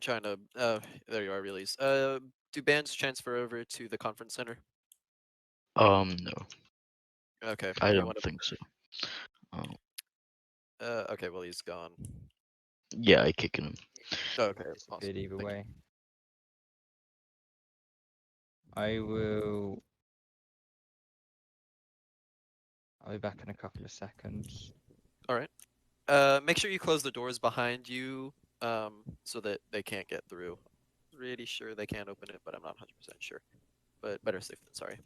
I'm trying to. There you are, release. Do bands transfer over to the conference center? No, Okay. I Do you don't want to? think so. Um, Okay. Well, he's gone. yeah, I kicking him. Okay. Awesome. Disappeared either Thank you. way. I'll be back in a couple of seconds. All right. Make sure you close the doors behind you, so that they can't get through. Pretty sure they can't open it, but I'm not 100% sure. But better safe than sorry.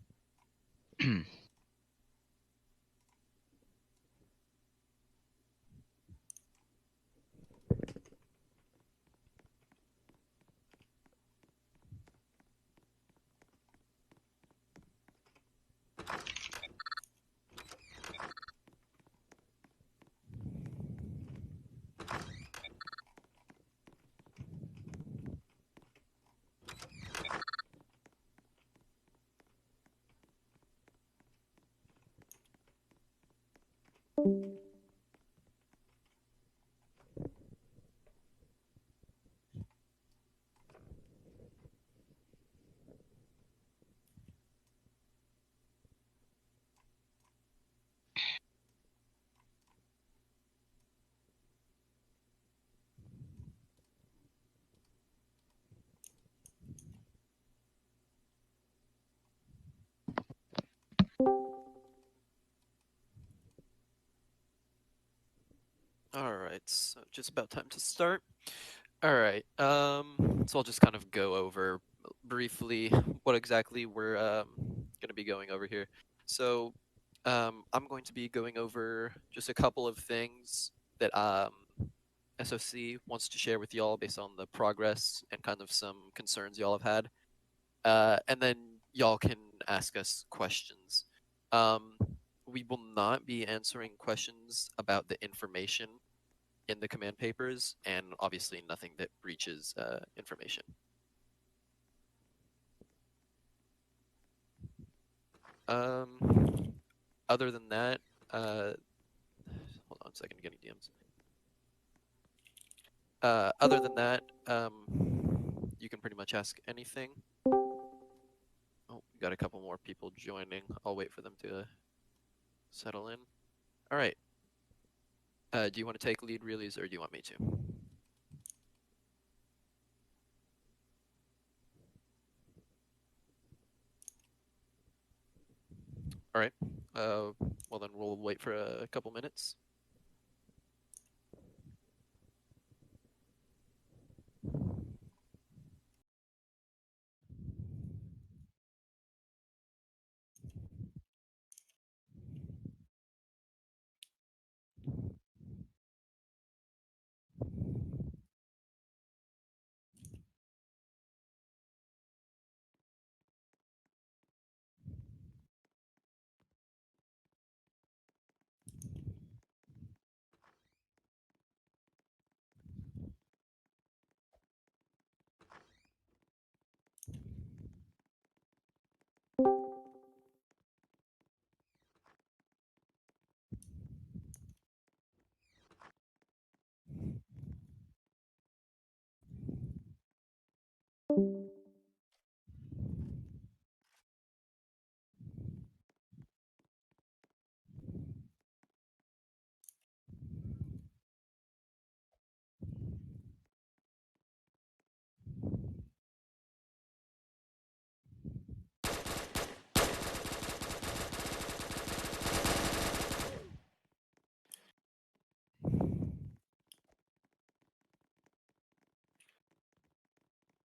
All right. So just about time to start. All right. So I'll just kind of go over briefly what exactly we're going to be going over here. So, I'm going to be going over just a couple of things that SOC wants to share with y'all based on the progress and kind of some concerns y'all have had. And then y'all can ask us questions. Um, we will not be answering questions about the information in the command papers, and obviously nothing that breaches information. Other than that, hold on a second, getting DMs. Other than that, you can pretty much ask anything. Oh, we got a couple more people joining. I'll wait for them to settle in. All right. Do you want to take lead realies, or do you want me to? All right. Well, then we'll wait for a couple minutes.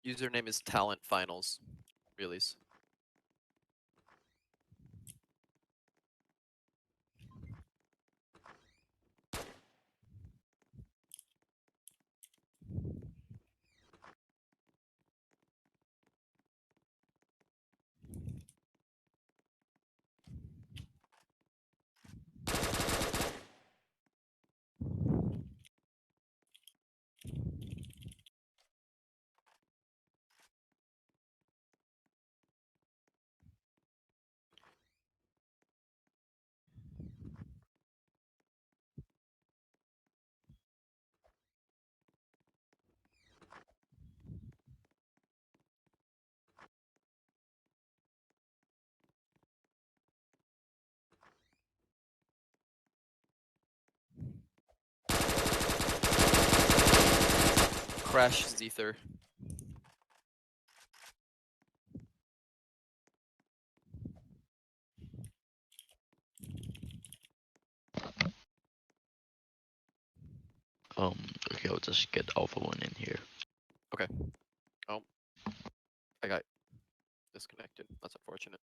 Username is Talent Finals. Realies. Crash Zether. Okay, I'll just get Alpha 1 in here. I got disconnected. That's unfortunate.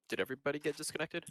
Did everybody get disconnected?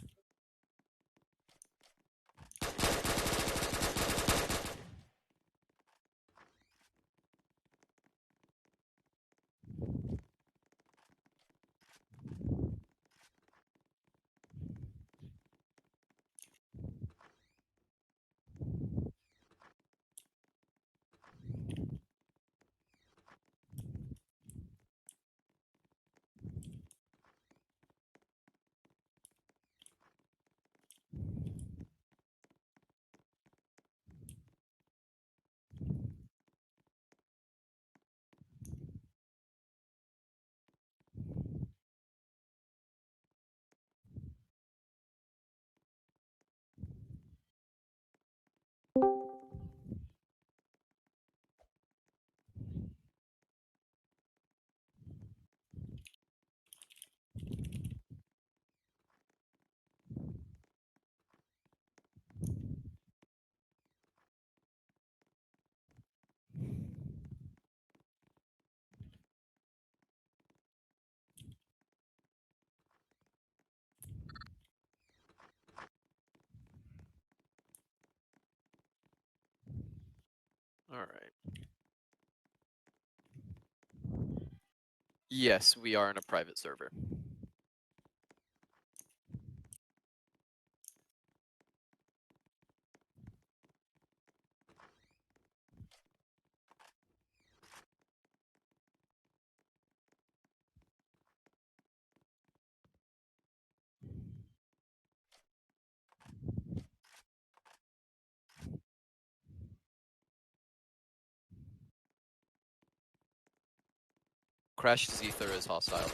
Alright. Yes, we are in a private server. Crash Zether is hostile.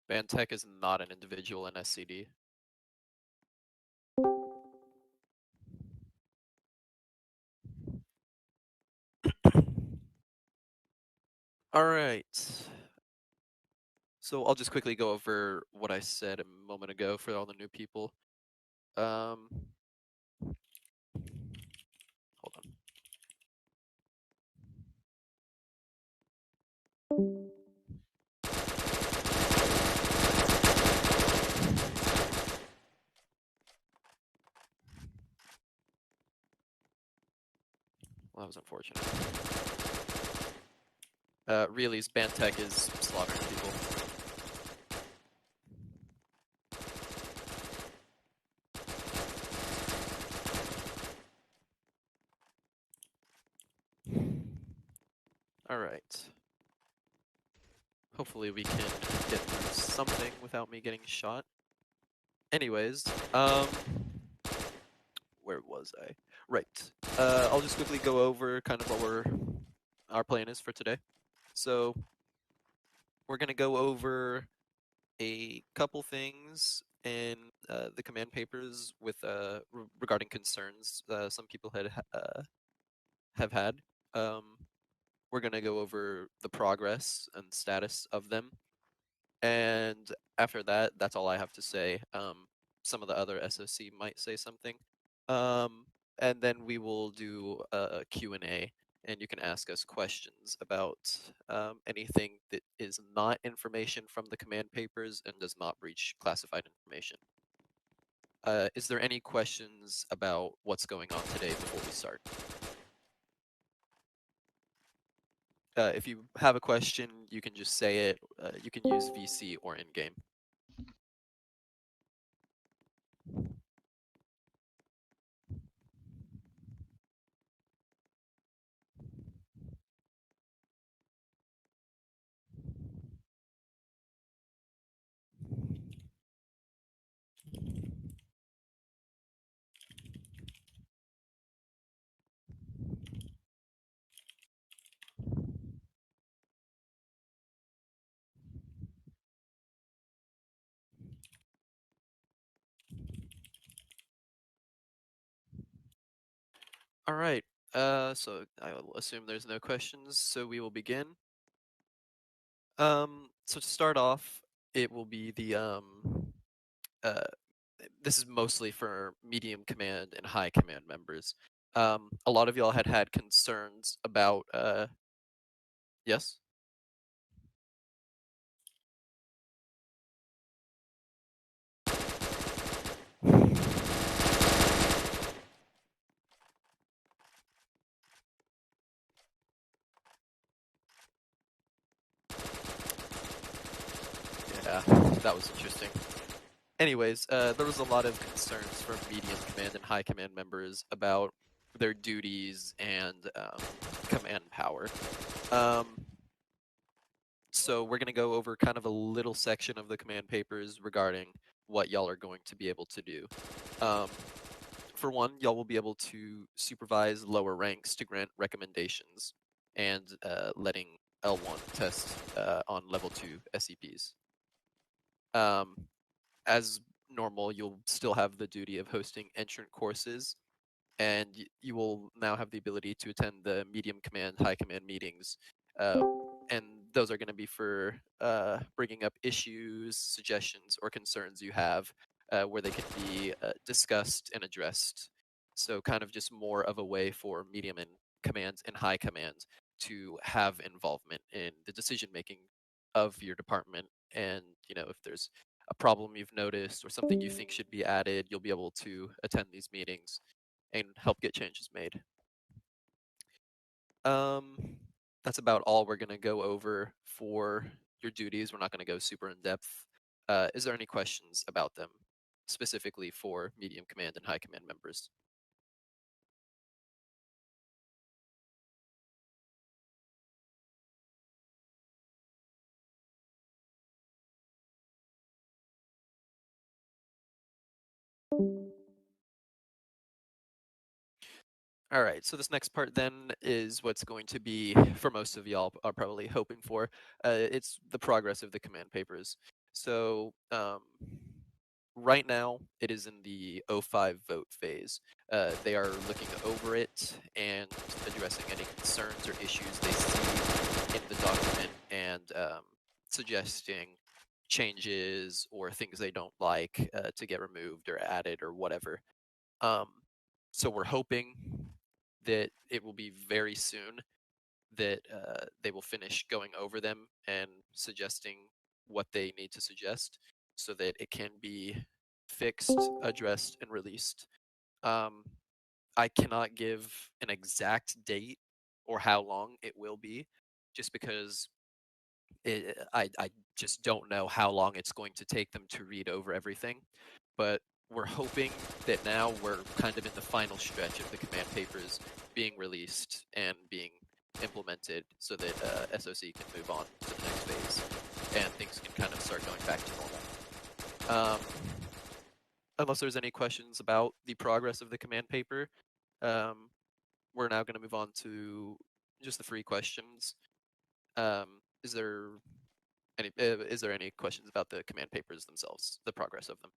Bantech is not an individual in SCD. Alright. So I'll just quickly go over what I said a moment ago for all the new people. Hold on. Well, that was unfortunate. Really, Bantech is slaughtering people. Alright. Hopefully we can get through something without me getting shot. anyways, where was I? Right. I'll just quickly go over kind of what our plan is for today. So we're gonna go over a couple things in the command papers with regarding concerns some people have had. Um, we're gonna go over the progress and status of them, and after that, that's all I have to say. Some of the other SOC might say something, um, and then we will do a Q&A, and you can ask us questions about anything that is not information from the command papers and does not breach classified information. Is there any questions about what's going on today before we start? If you have a question, you can just say it. You can use VC or in-game. All right. So I will assume there's no questions, so we will begin. So to start off, it will be the uh, this is mostly for medium command and high command members. A lot of y'all had concerns about yes. Yeah, that was interesting. Anyways, there was a lot of concerns from medium command and high command members about their duties and command power. Um, so we're going to go over kind of a little section of the command papers regarding what y'all are going to be able to do. Um, for one, y'all will be able to supervise lower ranks to grant recommendations and letting L1 test on level 2 SCPs. As normal, you'll still have the duty of hosting entrant courses, and you will now have the ability to attend the medium command, high command meetings. Uh, and those are going to be for bringing up issues, suggestions, or concerns you have where they can be discussed and addressed. So, kind of just more of a way for medium and command and high command to have involvement in the decision making of your department. And, if there's a problem you've noticed or something you think should be added, you'll be able to attend these meetings and help get changes made. Um, that's about all we're going to go over for your duties. We're not going to go super in depth. Is there any questions about them, specifically for medium command and high command members? All right, so this next part then is what's going to be, for most of y'all, are probably hoping for. It's the progress of the command papers. So right now, it is in the O5 vote phase. They are looking over it and addressing any concerns or issues they see in the document and suggesting changes or things they don't like to get removed or added or whatever. Um, so we're hoping that it will be very soon that they will finish going over them and suggesting what they need to suggest so that it can be fixed, addressed, and released. Um, I cannot give an exact date or how long it will be, just because I just don't know how long it's going to take them to read over everything. But we're hoping that now we're kind of in the final stretch of the command papers being released and being implemented so that SOC can move on to the next phase and things can kind of start going back to normal. unless there's any questions about the progress of the command paper, um, we're now going to move on to just the free questions. Is there any questions about the command papers themselves, the progress of them?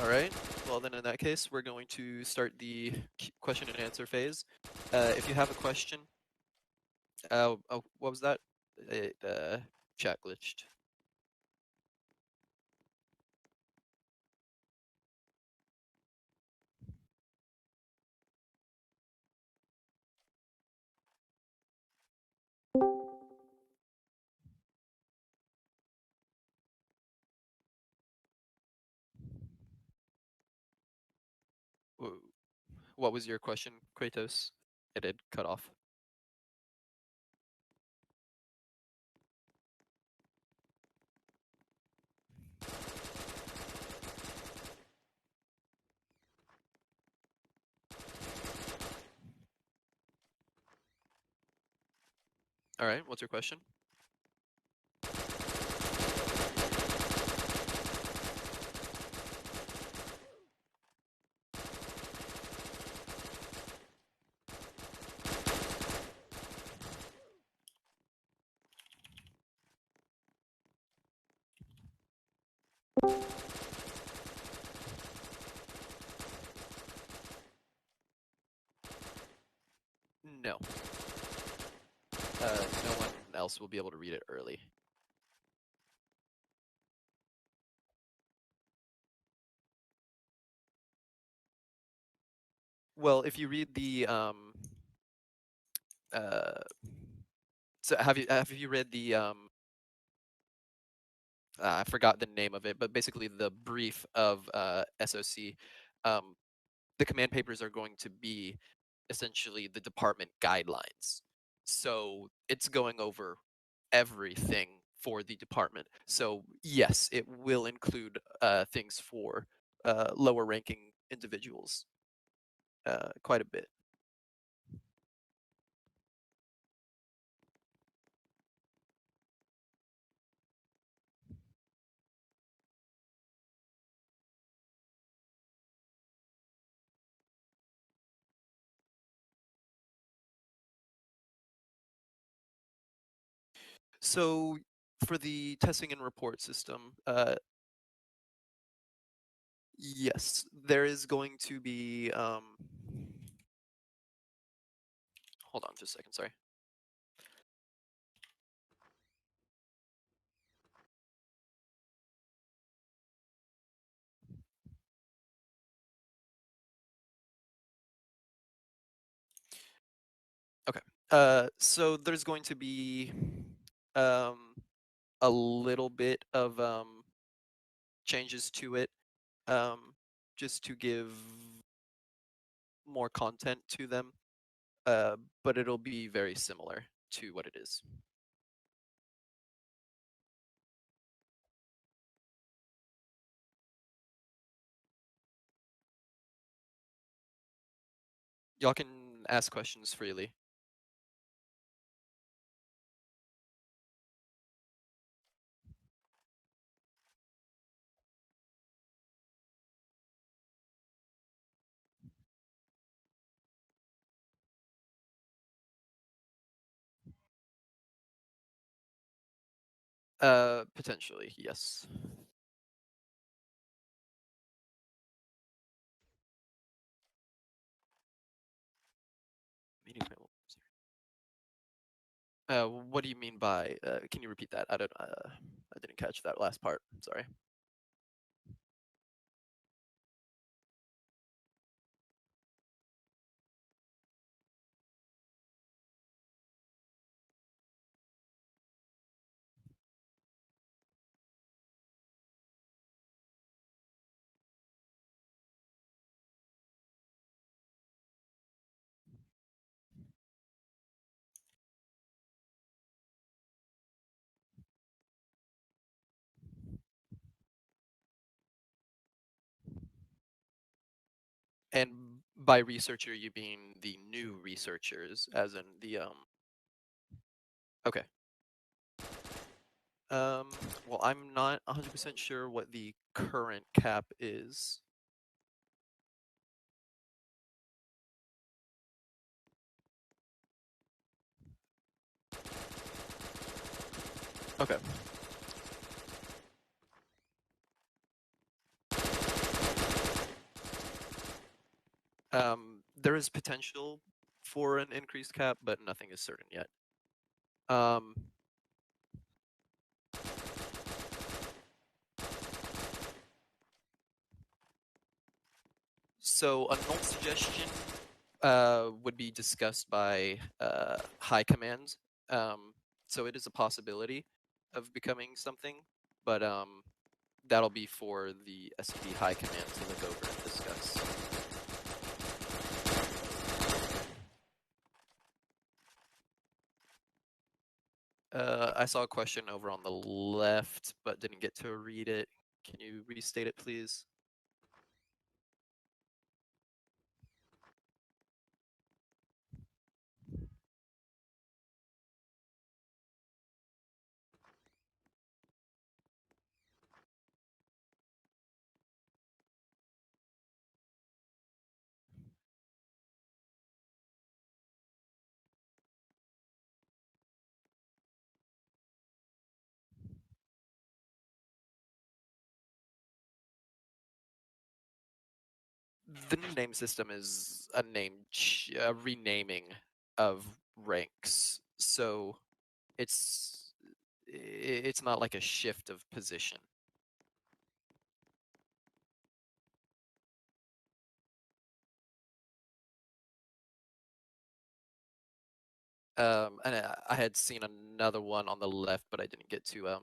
All right. Well, then in that case, we're going to start the question and answer phase. If you have a question, oh, what was that? It chat glitched. What was your question, Kratos? It had cut off. All right. What's your question? No. No one else will be able to read it early. Well, if you read the uh, so have you read the I forgot the name of it, but basically the brief of SOC. Um, the command papers are going to be essentially the department guidelines. So it's going over everything for the department. So yes, it will include things for lower ranking individuals quite a bit. So for the testing and report system, yes, there is going to be. Hold on just a second, sorry. Okay. So there's going to be um, a little bit of changes to it, um, just to give more content to them, but it'll be very similar to what it is. Y'all can ask questions freely. Potentially, yes. Meeting available. What do you mean by? Can you repeat that? I don't. I didn't catch that last part. Sorry. And by researcher, you mean the new researchers, as in the Okay. Well, I'm not 100% sure what the current cap is. Okay. There is potential for an increased cap, but nothing is certain yet. So a null suggestion would be discussed by high command. So it is a possibility of becoming something, but that'll be for the SCP high command to look over and discuss. I saw a question over on the left, but didn't get to read it. Can you restate it, please? The new name system is a renaming of ranks, so it's not like a shift of position. And I had seen another one on the left, but I didn't get to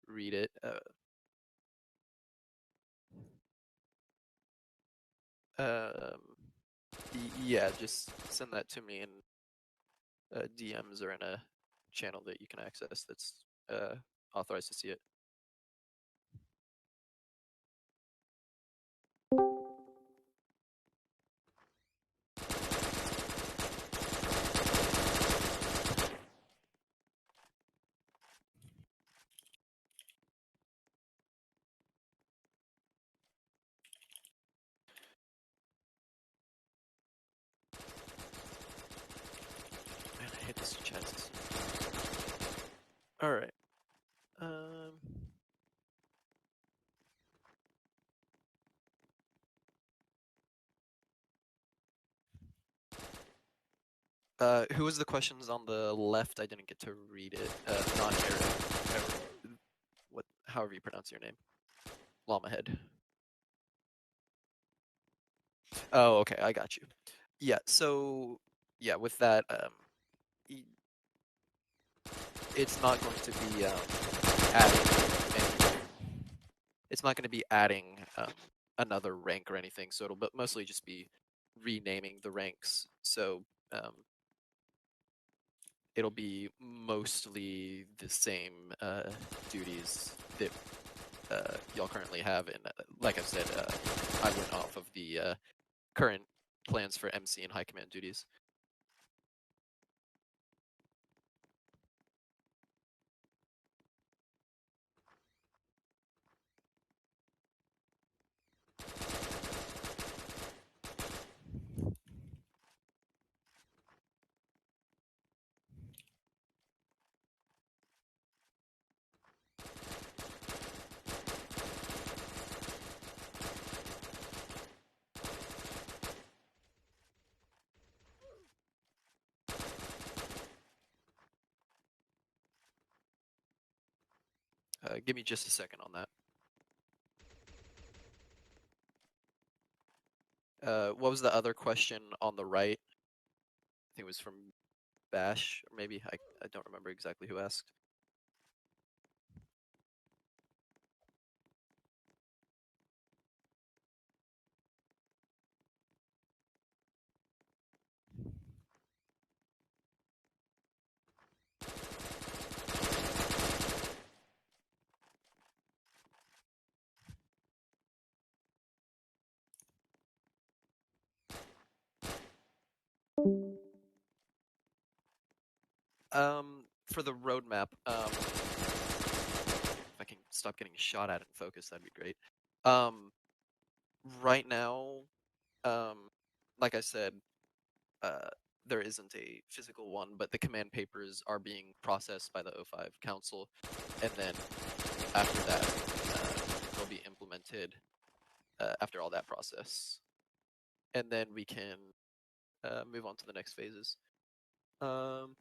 read it. Yeah, just send that to me in DMs or in a channel that you can access that's authorized to see it. Man, I hate this chat system. All right. Who was the questions on the left? I didn't get to read it. Not Eric. However you pronounce your name. Llama head. Oh, okay, I got you. Yeah, so yeah, with that, it's not going to be adding it's not going to be adding another rank or anything, so it'll mostly just be renaming the ranks. So it'll be mostly the same duties that y'all currently have. And like I said, I went off of the current plans for MC and high command duties. Give me just a second on that. What was the other question on the right? I think it was from Bash, or maybe I don't remember exactly who asked. For the roadmap, if I can stop getting shot at in focus, that'd be great. Right now, like I said, uh, there isn't a physical one, but the command papers are being processed by the O5 Council, and then after that, they'll be implemented after all that process, and then we can move on to the next phases. Um,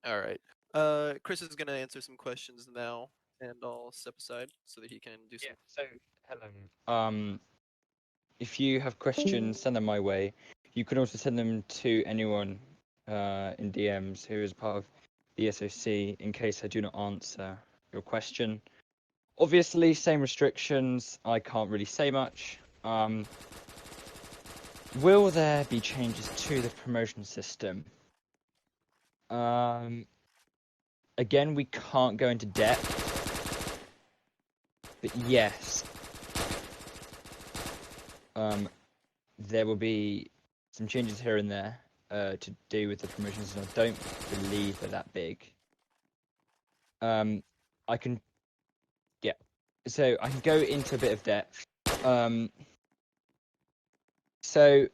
all right. Chris is gonna answer some questions now, and I'll step aside so that he can do some. So Helen, if you have questions, send them my way. You can also send them to anyone in DMs who is part of the SOC in case I do not answer your question. Obviously, same restrictions. I can't really say much. Will there be changes to the promotion system? Again, we can't go into depth, but yes, there will be some changes here and there to do with the promotion system. I don't believe they're that big. I can, yeah. So I can go into a bit of depth. So,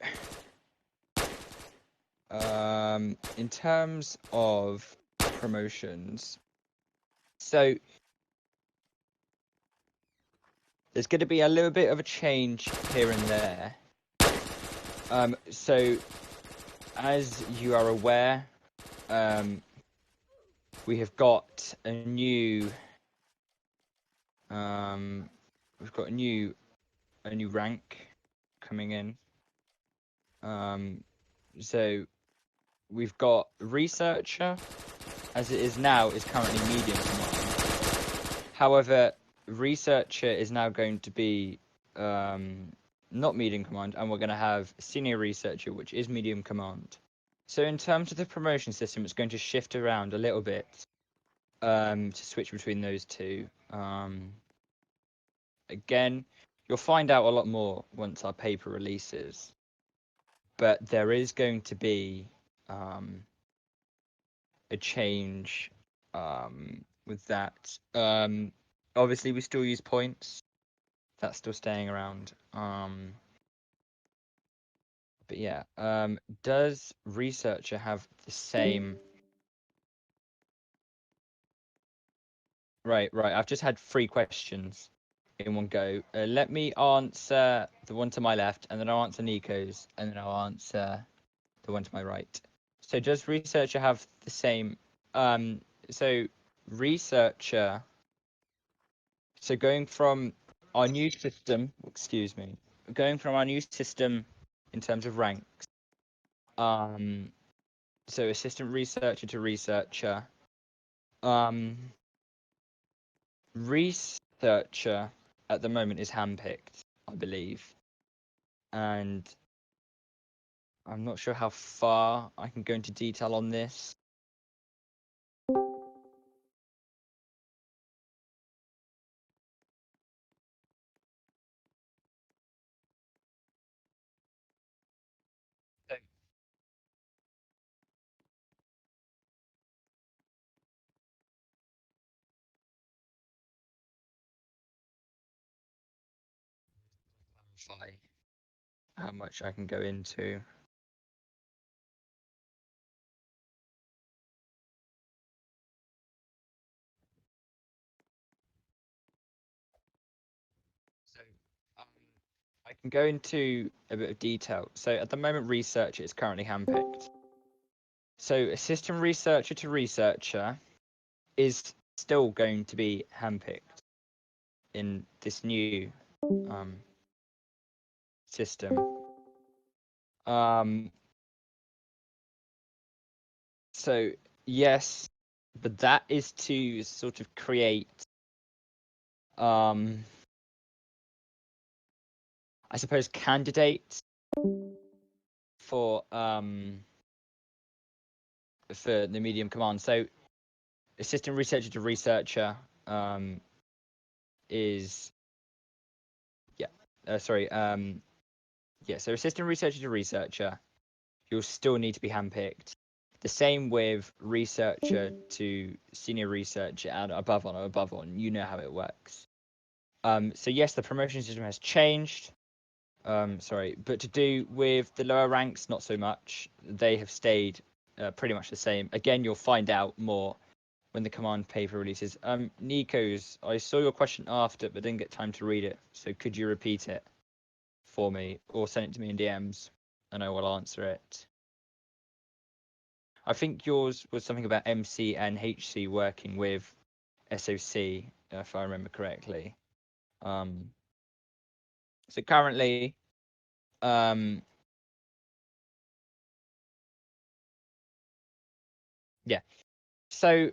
in terms of promotions, so there's going to be a little bit of a change here and there. So, as you are aware, we have got a new, we've got a new rank coming in. So we've got researcher, as it is now, is currently medium command. However, researcher is now going to be not medium command, and we're going to have senior researcher, which is medium command. So in terms of the promotion system, it's going to shift around a little bit to switch between those two. Again, you'll find out a lot more once our paper releases. But there is going to be a change with that. Obviously, we still use points. That's still staying around. But yeah, does researcher have the same? Right. I've just had 3 questions in one go. Let me answer the one to my left, and then I'll answer Nico's, and then I'll answer the one to my right. So does researcher have the same? So researcher. So going from our new system, going from our new system in terms of ranks. So assistant researcher to researcher. Researcher at the moment is handpicked, I believe, and I'm not sure how far I can go into detail on this. Clarify how much I can go into. So, I can go into a bit of detail. So, at the moment, researcher is currently handpicked. So, assistant researcher to researcher is still going to be handpicked in this new system. So yes, but that is to sort of create I suppose candidates for the medium command. So assistant researcher to researcher is so assistant researcher to researcher, you'll still need to be handpicked. The same with researcher to senior researcher and above on. You know how it works. So yes, the promotion system has changed. But to do with the lower ranks, not so much. They have stayed pretty much the same. Again, you'll find out more when the command paper releases. Nikos, I saw your question after, but didn't get time to read it. So could you repeat it for me, or send it to me in DMs, and I will answer it. I think yours was something about MC and HC working with SOC, if I remember correctly. So currently, So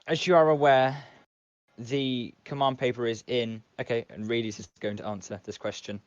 as you are aware, the command paper is in. Okay, and Reedy's is going to answer this question.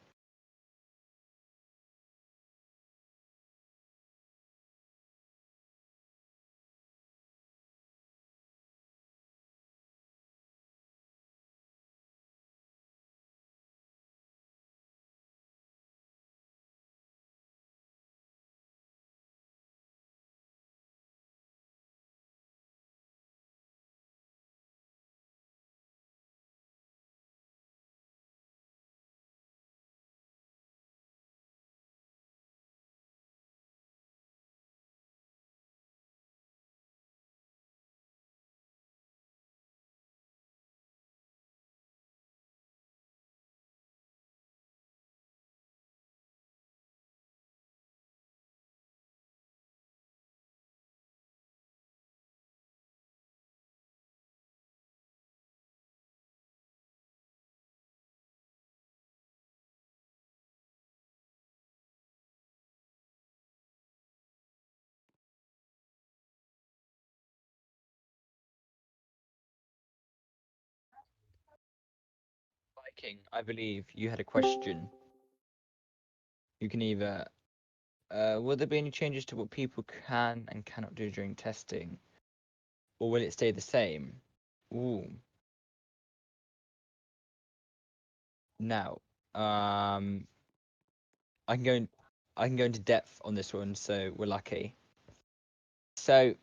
Viking, I believe you had a question. You can either. Will there be any changes to what people can and cannot do during testing, or will it stay the same? Ooh. Now, I can go. I can go into depth on this one, so we're lucky. So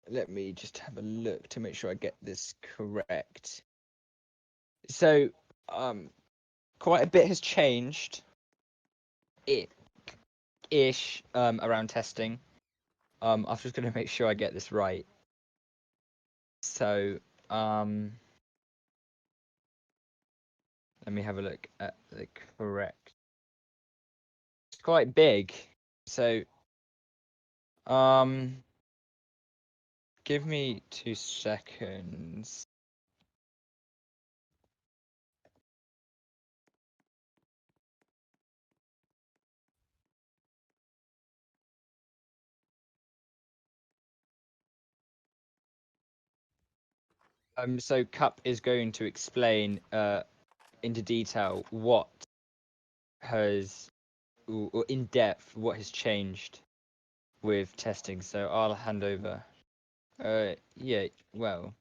let me just have a look to make sure I get this correct. So, quite a bit has changed. Ish around testing. I'm just gonna make sure I get this right. So, let me have a look at the correct. It's quite big. So, give me 2 seconds. So Cup is going to explain into detail what has, or in depth, what has changed with testing. So I'll hand over. Yeah, well.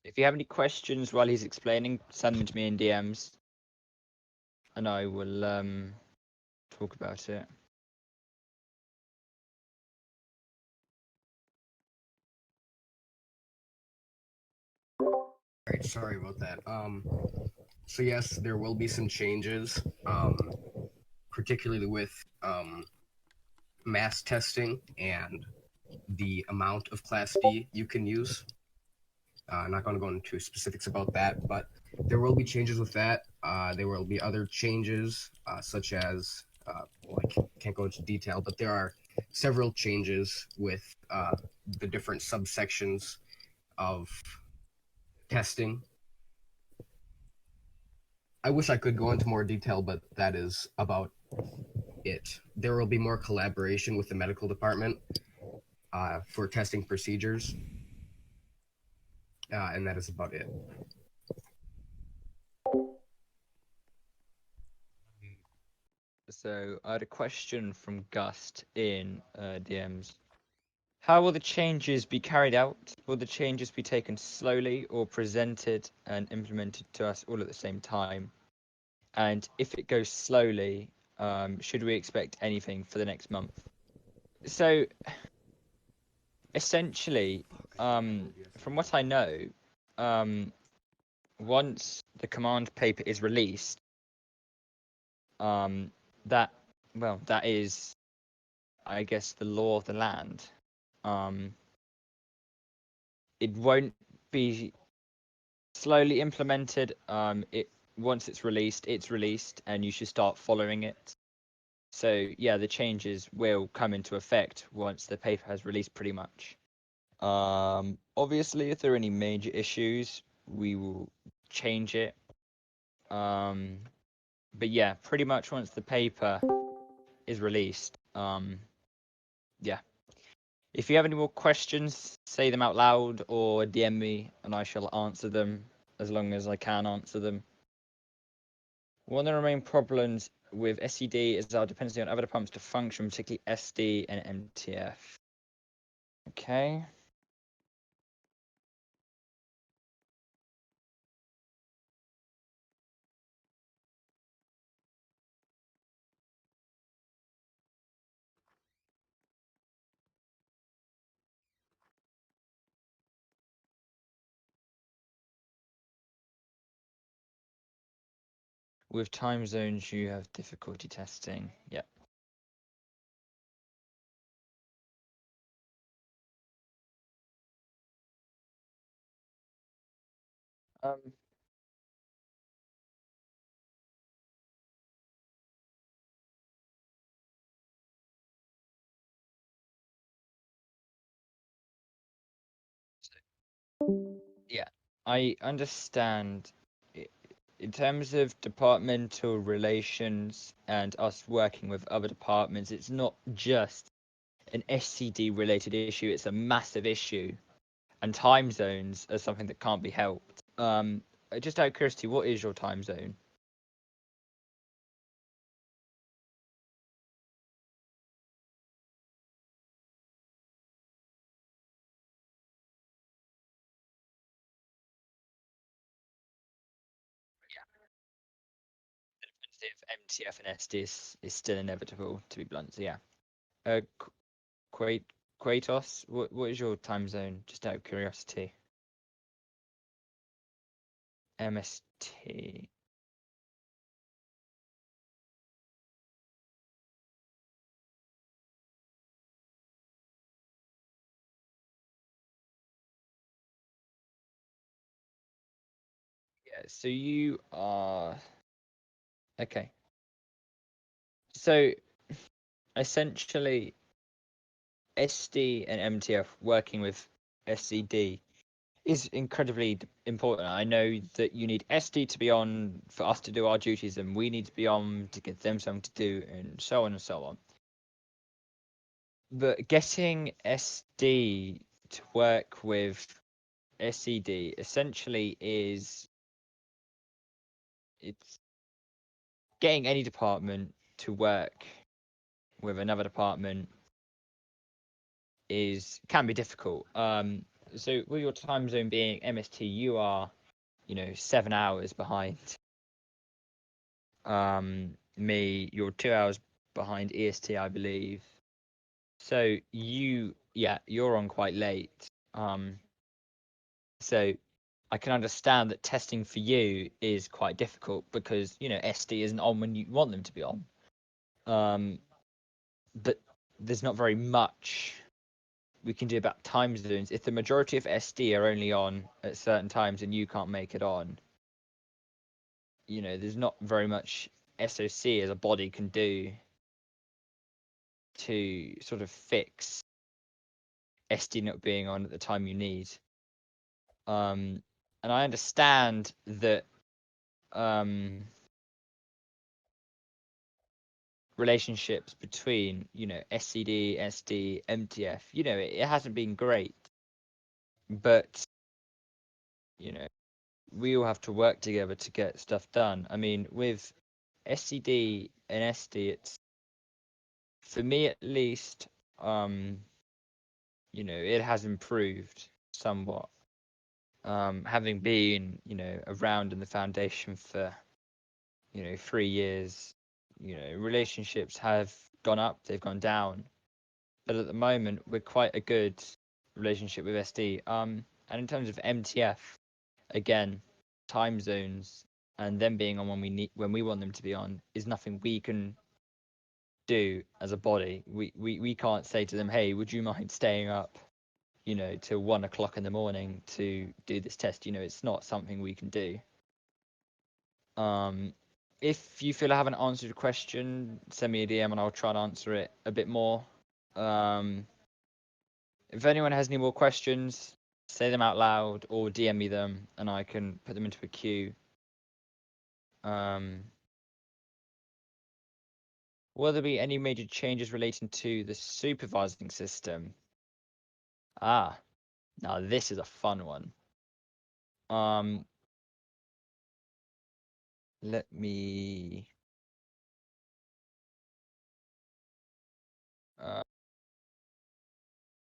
If you have any questions while he's explaining, send them to me in DMs, and I will talk about it. Alright, sorry about that. So yes, there will be some changes, particularly with mass testing and the amount of Class D you can use. I'm not going to go into specifics about that, but there will be changes with that. There will be other changes, such as, I can't go into detail, but there are several changes with the different subsections of testing. I wish I could go into more detail, but that is about it. There will be more collaboration with the medical department for testing procedures, and that is about it. So I had a question from Gust in DMs. How will the changes be carried out? Will the changes be taken slowly or presented and implemented to us all at the same time? And if it goes slowly, should we expect anything for the next month? So essentially, from what I know, once the command paper is released, that is, I guess, the law of the land. It won't be slowly implemented. Once it's released, and you should start following it. So yeah, the changes will come into effect once the paper has released, pretty much. Obviously, if there are any major issues, we will change it. But yeah, pretty much once the paper is released, yeah. If you have any more questions, say them out loud or DM me, and I shall answer them as long as I can answer them. One of the main problems with SCD is our dependency on other pumps to function, particularly SD and MTF. Okay. With time zones, you have difficulty testing. Yep. Um, yeah, I understand. In terms of departmental relations and us working with other departments, it's not just an SCD related issue, it's a massive issue. And time zones are something that can't be helped. Just out of curiosity, what is your time zone? If MTF and SD is still inevitable, to be blunt. So yeah. Uh, Kratos, what is your time zone? Just out of curiosity. MST. Yeah, so you are okay. So essentially, SD and MTF working with SCD is incredibly important. I know that you need SD to be on for us to do our duties, and we need to be on to get them something to do, and so on and so on. But getting SD to work with SCD essentially is it's getting any department to work with another department can be difficult. So with your time zone being MST, you are, 7 hours behind. Me, you're 2 hours behind EST, I believe. So you're on quite late. So I can understand that testing for you is quite difficult because SD isn't on when you want them to be on. But there's not very much we can do about time zones. If the majority of SD are only on at certain times and you can't make it on, there's not very much SOC as a body can do to sort of fix SD not being on at the time you need. And I understand that relationships between, SCD, SD, MTF, it hasn't been great. But, we all have to work together to get stuff done. I mean, with SCD and SD, it's, for me at least, it has improved somewhat. Having been, around in the foundation for, 3 years, relationships have gone up, they've gone down. But at the moment, we're quite a good relationship with SD. And in terms of MTF, again, time zones and them being on when we want them to be on is nothing we can do as a body. We can't say to them, hey, would you mind staying up, till 1 o'clock in the morning to do this test? It's not something we can do. If you feel I haven't answered your question, send me a DM and I'll try and answer it a bit more. If anyone has any more questions, say them out loud or DM me them and I can put them into a queue. Will there be any major changes relating to the supervising system? Now this is a fun one. Let me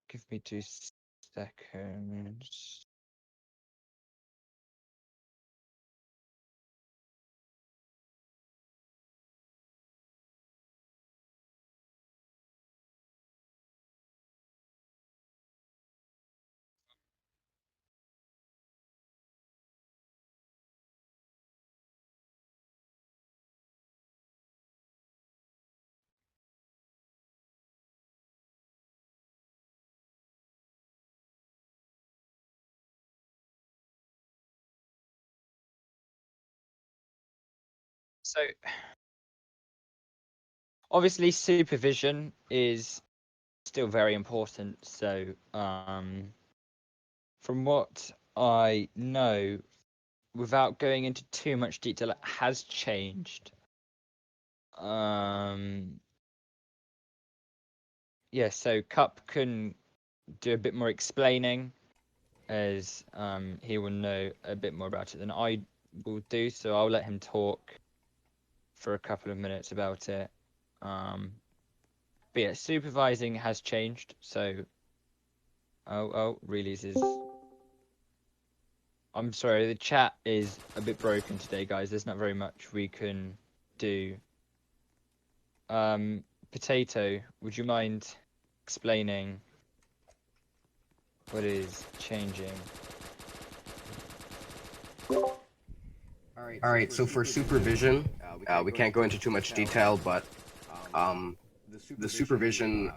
give me 2 seconds. So obviously supervision is still very important. So from what I know, without going into too much detail, it has changed. Yeah, so Cup can do a bit more explaining, as he will know a bit more about it than I will do. So I'll let him talk for a couple of minutes about it. But yeah, supervising has changed. So releases. I'm sorry, the chat is a bit broken today, guys. There's not very much we can do. Potato, would you mind explaining what is changing? All right, so for supervision, we can't go into too much detail, but the supervision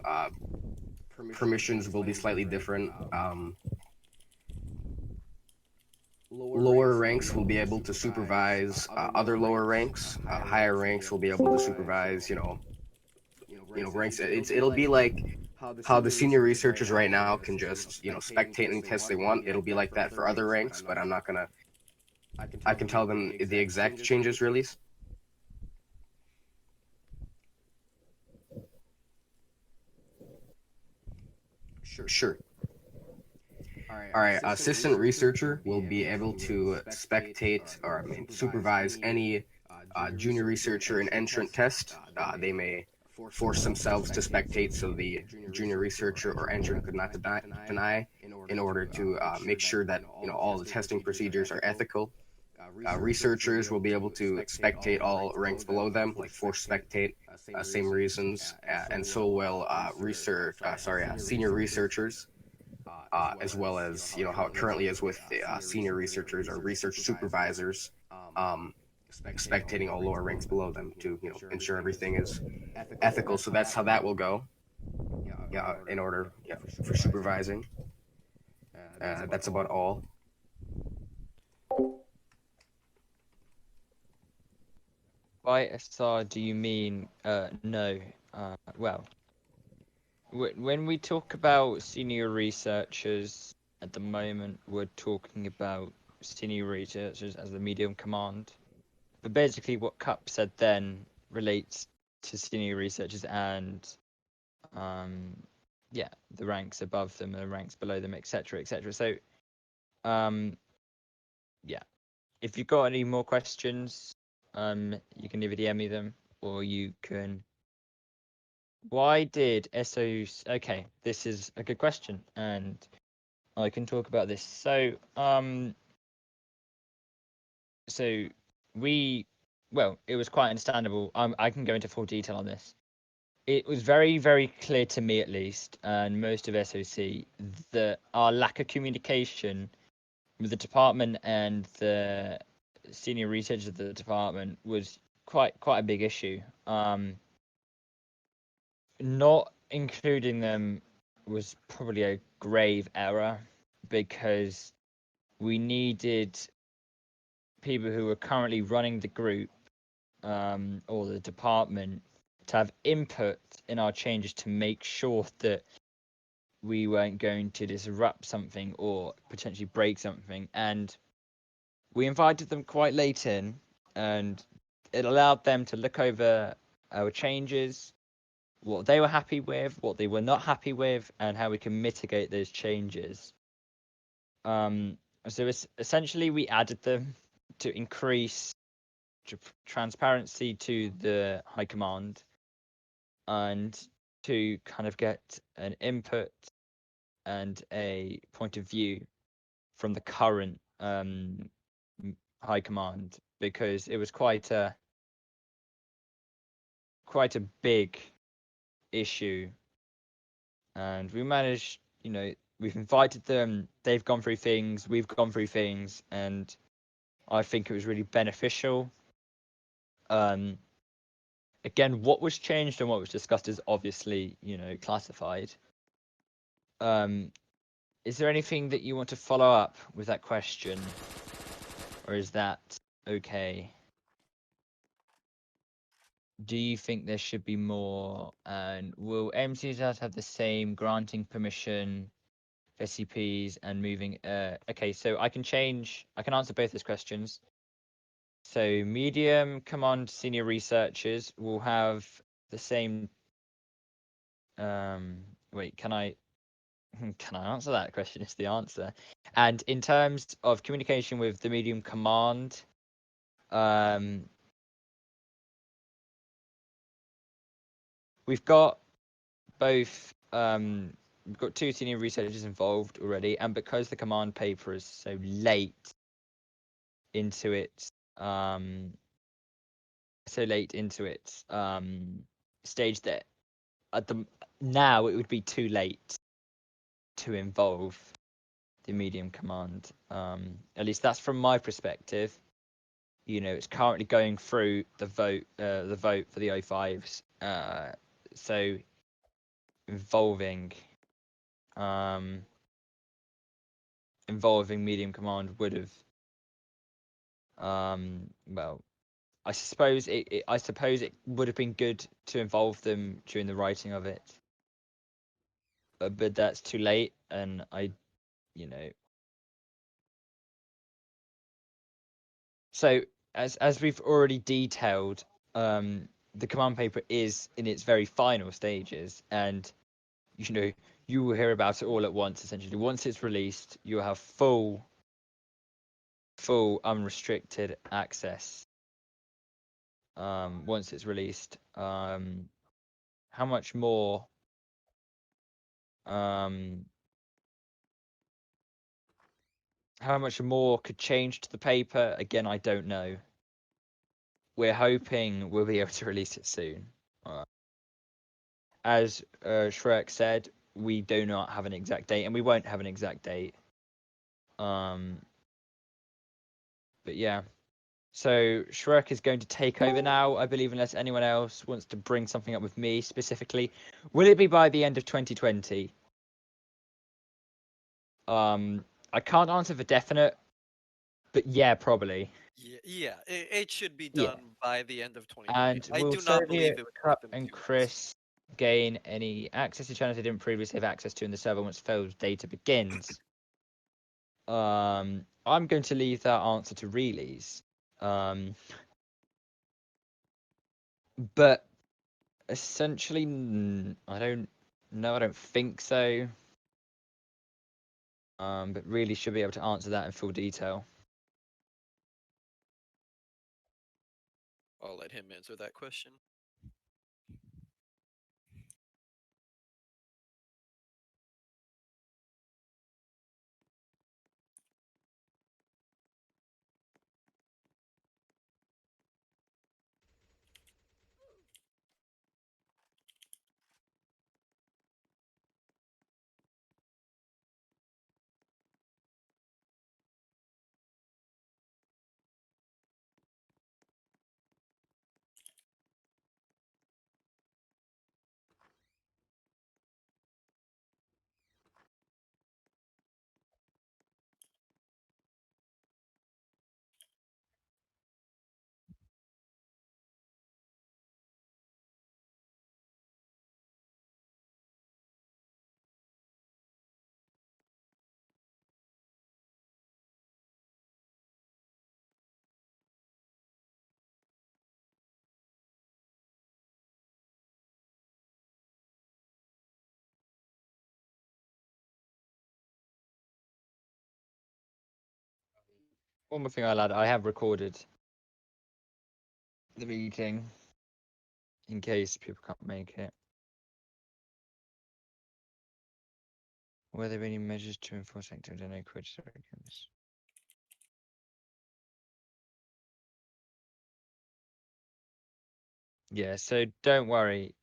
permissions will be slightly different. Lower ranks will be able to supervise other lower ranks. Higher ranks will be able to supervise, ranks. It'll be like how the senior researchers right now can just, spectate any tests they want. It'll be like that for other ranks, but I'm not gonna. I can tell them the exact changes release. Sure. All right, assistant researcher will be able to spectate or supervise any junior researcher in entrant test. They may force themselves to spectate so the junior researcher or entrant could not deny in order to make sure that all the testing procedures are ethical. Researchers will be able to spectate all ranks below them, like force spectate, same reasons, and so will senior researchers. As well as how it currently is with the senior researchers or research supervisors, spectating all lower ranks below them to ensure everything is ethical. So that's how that will go. In order for supervising. That's about all. By SR, do you mean no? Well, when we talk about senior researchers at the moment, we're talking about senior researchers as the medium command. But basically, what Cup said then relates to senior researchers and yeah, the ranks above them, the ranks below them, etc., etc. So, yeah, if you've got any more questions, you can either DM me them or you can. Why did SOs? Okay, this is a good question, and I can talk about this. So well, it was quite understandable. I can go into full detail on this. It was very, very clear to me, at least, and most of SOC, that our lack of communication with the department and the senior researchers of the department was quite a big issue. Not including them was probably a grave error because we needed people who were currently running the group or the department to have input in our changes to make sure that we weren't going to disrupt something or potentially break something. And we invited them quite late in, and it allowed them to look over our changes, what they were happy with, what they were not happy with, and how we can mitigate those changes. So it's essentially we added them to increase transparency to the high command and to kind of get an input and a point of view from the current high command, because it was quite a big issue, and we managed, we've invited them, they've gone through things, we've gone through things, and I think it was really beneficial. Again, what was changed and what was discussed is obviously, classified. Is there anything that you want to follow up with that question, or is that okay? Do you think there should be more? And will MCs have the same granting permission, SCPs, and moving? Okay, so I can answer both those questions. So medium command senior researchers will have the same. Wait, can I answer that question? Is the answer. And in terms of communication with the medium command, we've got both. We've got two senior researchers involved already, and because the command paper is so late into its stage, that now it would be too late to involve the medium command. At least that's from my perspective. It's currently going through the vote for the O5s. So involving medium command would have well, I suppose it would have been good to involve them during the writing of it, but that's too late, and so as we've already detailed, the command paper is in its very final stages, and you will hear about it all at once. Essentially, once it's released, you'll have full unrestricted access. Once it's released, how much more could change to the paper? Again, I don't know. We're hoping we'll be able to release it soon. As Shrek said, we do not have an exact date, and we won't have an exact date. But yeah. So Shrek is going to take over now, I believe, unless anyone else wants to bring something up with me specifically. Will it be by the end of 2020? I can't answer for definite, but yeah, probably. Yeah, it should be Yeah. done by the end of 2020. And I will do not believe Soviet it would take Cup them and 2 weeks. Chris gain any access to channels they didn't previously have access to in the server once failed data begins? I'm going to leave that answer to Reelys. But essentially, I don't know. I don't think so. But really should be able to answer that in full detail. I'll let him answer that question. One more thing I'll add, I have recorded the meeting in case people can't make it. Were there any measures to enforce active and equity records? Yeah, so don't worry,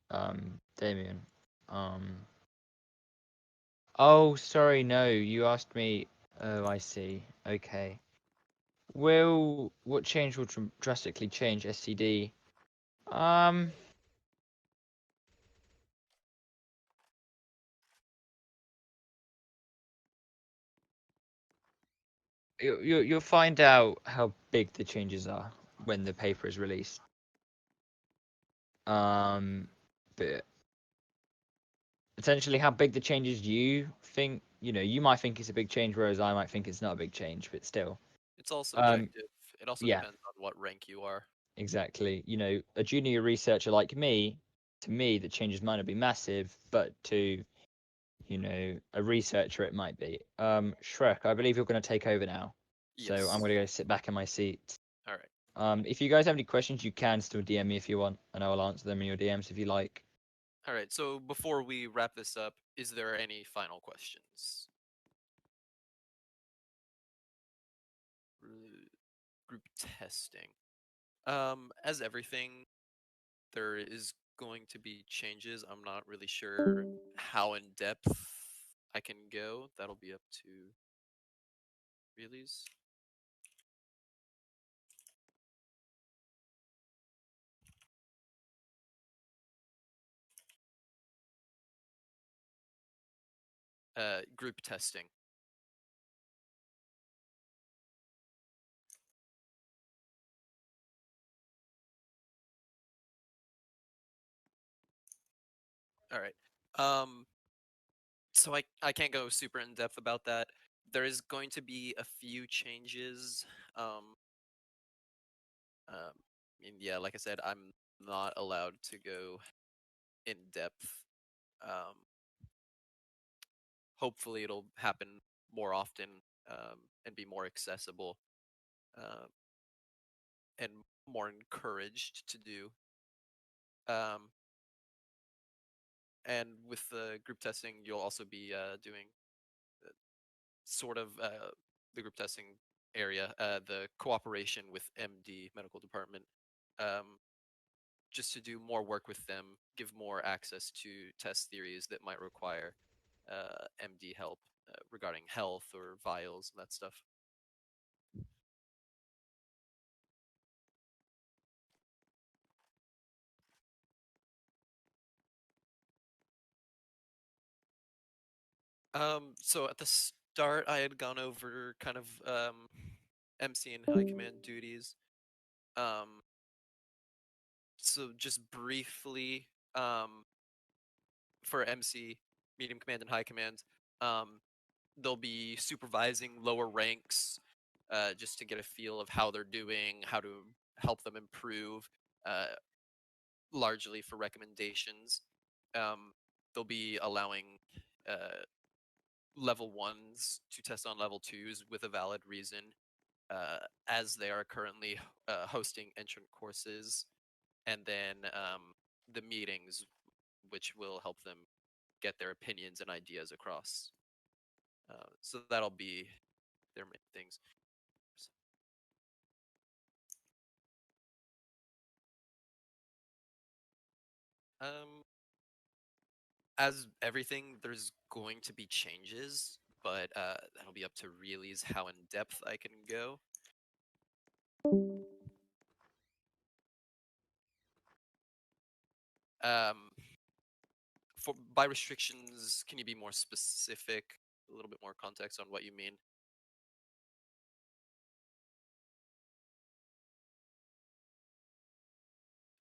Damien. Oh, sorry, no, you asked me. Oh, I see. Okay. What change will drastically change SCD? You'll find out how big the changes are when the paper is released. But essentially, how big the changes you think, you might think it's a big change, whereas I might think it's not a big change, but still. It's all subjective. It also Yeah, depends on what rank you are. exactly. A junior researcher like me, to me, the changes might not be massive, but to, a researcher, it might be. Shrek, I believe you're going to take over now. So Yes. I'm going to go sit back in my seat. All right. If you guys have any questions, you can still DM me if you want, and I will answer them in your DMs if you like. All right. So before we wrap this up, is there any final questions? Group testing. As everything, there is going to be changes. I'm not really sure how in depth I can go. That'll be up to Reelys. Group testing. All right. So I can't go super in depth about that. There is going to be a few changes. Um, and yeah, like I said, I'm not allowed to go in depth. Um, Hopefully, it'll happen more often and be more accessible uh, and more encouraged to do. Um, and with the group testing, you'll also be doing sort of the group testing area, the cooperation with MD medical department, just to do more work with them, give more access to test theories that might require MD help regarding health or vials and that stuff. So at the start, I had gone over kind of MC and high command duties. So just briefly, for MC, medium command and high command, they'll be supervising lower ranks, just to get a feel of how they're doing, how to help them improve, largely for recommendations. They'll be allowing level ones to test on level twos with a valid reason, as they are currently hosting entrant courses, and then the meetings, which will help them get their opinions and ideas across. So that'll be their main things. Um, as everything, there's going to be changes, but that'll be up to Reely's how in depth I can go. Um, by restrictions, can you be more specific? A little bit more context on what you mean.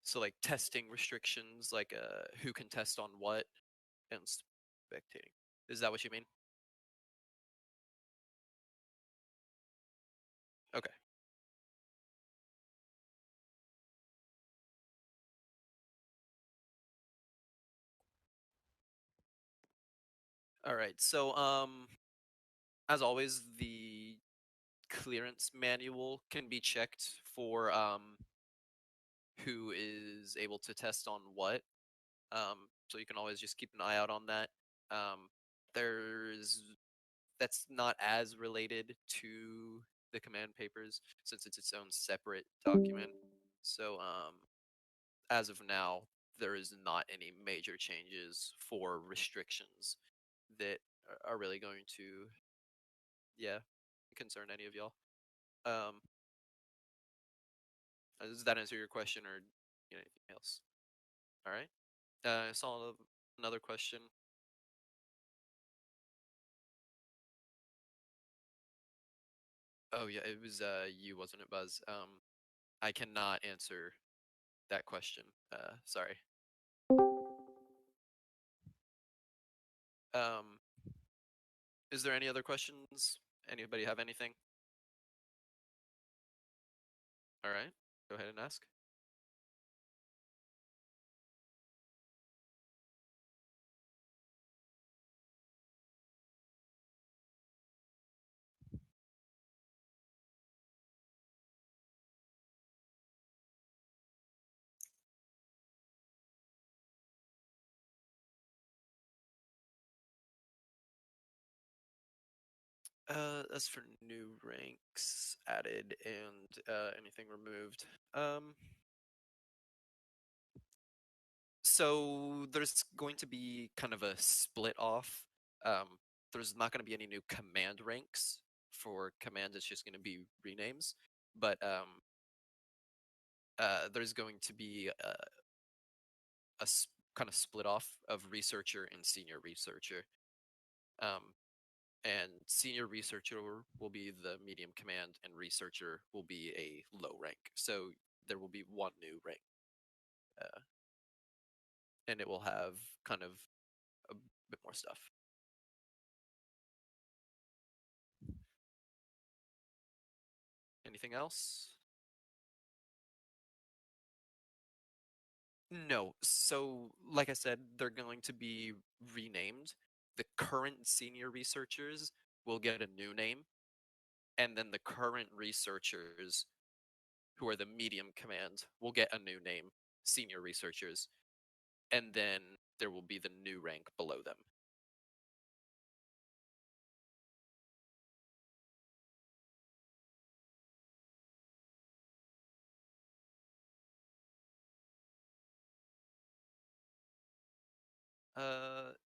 So like testing restrictions, like who can test on what, and spectating. Is that what you mean? Okay. All right. So as always, the clearance manual can be checked for who is able to test on what. So you can always just keep an eye out on that. Um, there's that's not as related to the command papers since it's its own separate document. So as of now, there is not any major changes for restrictions that are really going to, yeah, concern any of y'all. Um, does that answer your question, or anything else? All right. I saw another question. Oh yeah, it was you, wasn't it, Buzz? I cannot answer that question. Sorry. Um, is there any other questions? Anybody have anything? All right, go ahead and ask. As for new ranks added and anything removed, so there's going to be kind of a split off. There's not going to be any new command ranks. For command, it's just going to be renames, but there's going to be kind of split off of researcher and senior researcher. And senior researcher will be the medium command, and researcher will be a low rank. So there will be one new rank, uh, and it will have kind of a bit more stuff. Anything else? No. So, like I said, they're going to be renamed. The current senior researchers will get a new name, and then the current researchers, who are the medium command, will get a new name, senior researchers, and then there will be the new rank below them.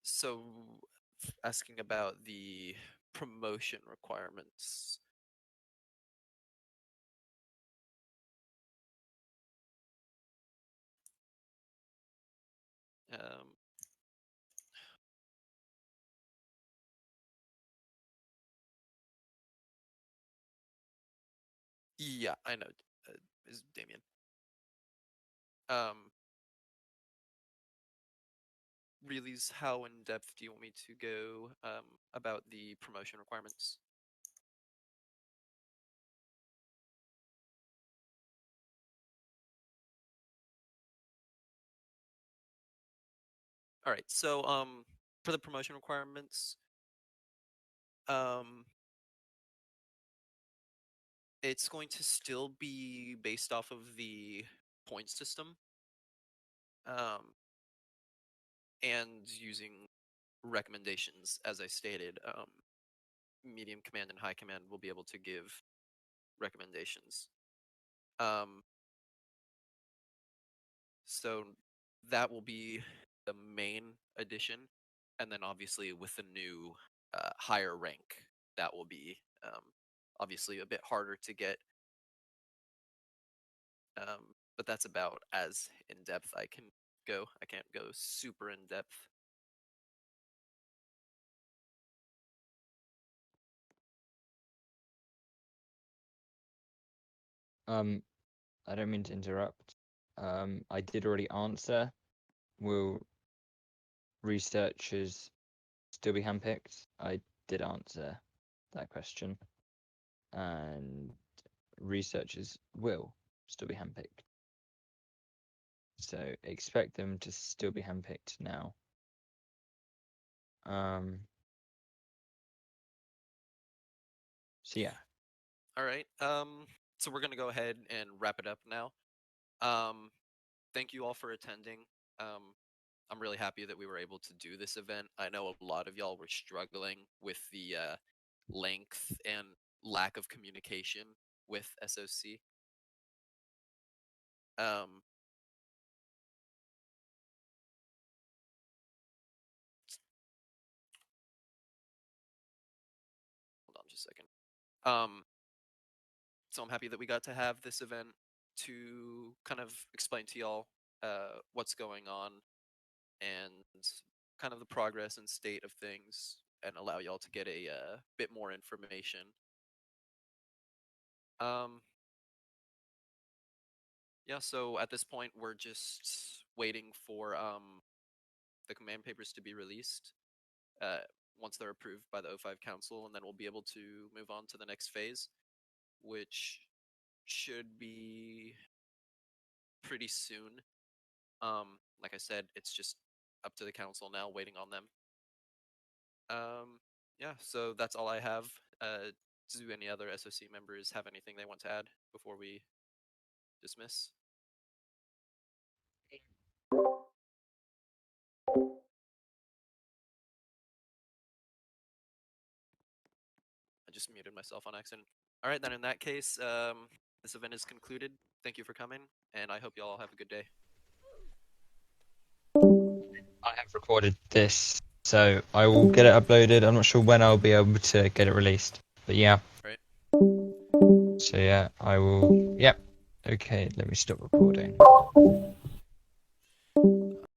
So asking about the promotion requirements. Um, Yeah, I know. Is Damien. Really, how in depth do you want me to go about the promotion requirements? All right. So for the promotion requirements, it's going to still be based off of the point system, and using recommendations, as I stated. Medium command and high command will be able to give recommendations. So that will be the main addition, and then obviously with the new higher rank, that will be obviously a bit harder to get. But that's about as in depth I can go. I can't go super in depth. I don't mean to interrupt. I did already answer. Will researchers still be handpicked? I did answer that question. And researchers will still be handpicked. So expect them to still be handpicked now. So yeah. All right. So we're gonna go ahead and wrap it up now. Thank you all for attending. I'm really happy that we were able to do this event. I know a lot of y'all were struggling with the length and lack of communication with SOC. Hold on just a second. So I'm happy that we got to have this event to kind of explain to y'all what's going on and kind of the progress and state of things, and allow y'all to get a bit more information. Yeah, so at this point, we're just waiting for the command papers to be released once they're approved by the O5 Council, and then we'll be able to move on to the next phase, which should be pretty soon. Like I said, it's just up to the council now, waiting on them. Yeah, so that's all I have. Do any other SOC members have anything they want to add before we dismiss? I just muted myself on accident. All right, then in that case, this event is concluded. Thank you for coming, and I hope you all have a good day. I have recorded this, so I will get it uploaded. I'm not sure when I'll be able to get it released, but yeah. Right. So yeah, I will. Yep. Okay, let me stop recording.